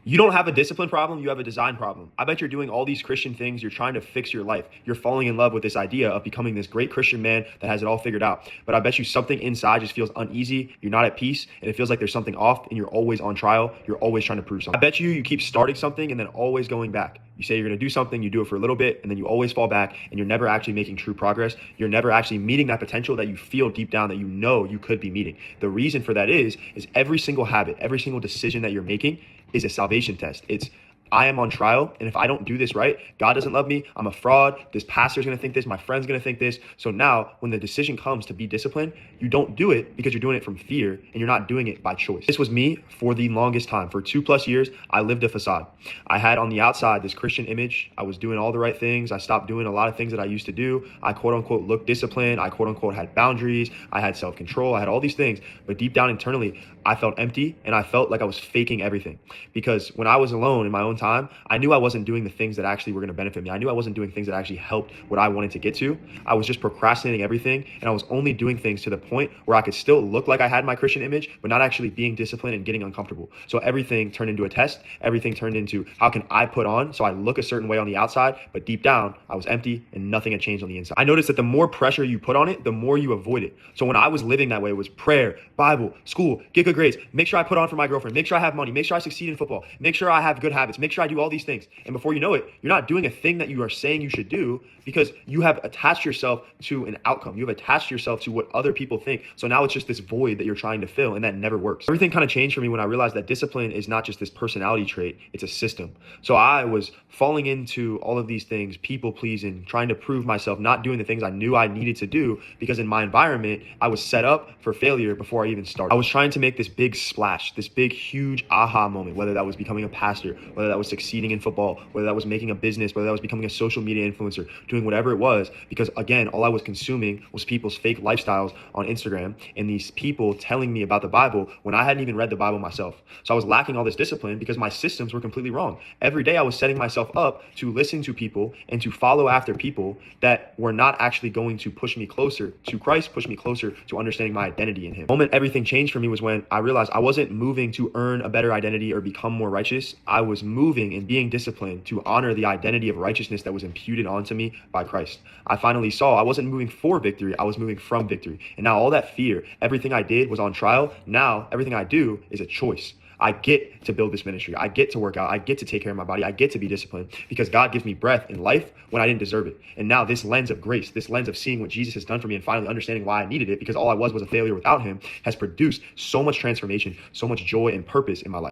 You don't have a discipline problem, you have a design problem. I bet you're doing all these Christian things, you're trying to fix your life. You're falling in love with this idea of becoming this great Christian man that has it all figured out. But I bet you something inside just feels uneasy, you're not at peace, and it feels like there's something off and you're always on trial, you're always trying to prove something. I bet you keep starting something and then always going back. You say you're gonna do something, you do it for a little bit, and then you always fall back and you're never actually making true progress. You're never actually meeting that potential that you feel deep down that you know you could be meeting. The reason for that is every single habit, every single decision that you're making is a salvation test. It's I am on trial, and if I don't do this right, God doesn't love me, I'm a fraud, this pastor's gonna think this, my friend's gonna think this. So now when the decision comes to be disciplined, you don't do it because you're doing it from fear and you're not doing it by choice. This was me for the longest time. For 2+ years, I lived a facade. I had on the outside this Christian image. I was doing all the right things. I stopped doing a lot of things that I used to do. I quote unquote looked disciplined. I quote unquote had boundaries. I had self-control. I had all these things, but deep down internally, I felt empty and I felt like I was faking everything. Because when I was alone in my own time, I knew I wasn't doing the things that actually were going to benefit me. I knew I wasn't doing things that actually helped what I wanted to get to. I was just procrastinating everything, and I was only doing things to the point where I could still look like I had my Christian image, but not actually being disciplined and getting uncomfortable. So everything turned into a test. Everything turned into how can I put on so I look a certain way on the outside, but deep down I was empty and nothing had changed on the inside. I noticed that the more pressure you put on it, the more you avoid it. So when I was living that way, it was prayer, Bible, school, get good grades, make sure I put on for my girlfriend, make sure I have money, make sure I succeed in football, make sure I have good habits, make sure I do all these things. And before you know it, you're not doing a thing that you are saying you should do because you have attached yourself to an outcome. You have attached yourself to what other people think. So now it's just this void that you're trying to fill, and that never works. Everything kind of changed for me when I realized that discipline is not just this personality trait, it's a system. So I was falling into all of these things, people pleasing, trying to prove myself, not doing the things I knew I needed to do because in my environment, I was set up for failure before I even started. I was trying to make this big splash, this big, huge aha moment, whether that was becoming a pastor, whether that was succeeding in football, whether that was making a business, whether that was becoming a social media influencer, doing whatever it was, because again, all I was consuming was people's fake lifestyles on Instagram and these people telling me about the Bible when I hadn't even read the Bible myself. So I was lacking all this discipline because my systems were completely wrong. Every day I was setting myself up to listen to people and to follow after people that were not actually going to push me closer to Christ, push me closer to understanding my identity in Him. The moment everything changed for me was when I realized I wasn't moving to earn a better identity or become more righteous. I was moving and being disciplined to honor the identity of righteousness that was imputed onto me by Christ. I finally saw I wasn't moving for victory, I was moving from victory. And now all that fear, everything I did was on trial. Now everything I do is a choice. I get to build this ministry. I get to work out. I get to take care of my body. I get to be disciplined because God gives me breath in life when I didn't deserve it. And now this lens of grace, this lens of seeing what Jesus has done for me and finally understanding why I needed it because all I was a failure without Him has produced so much transformation, so much joy and purpose in my life.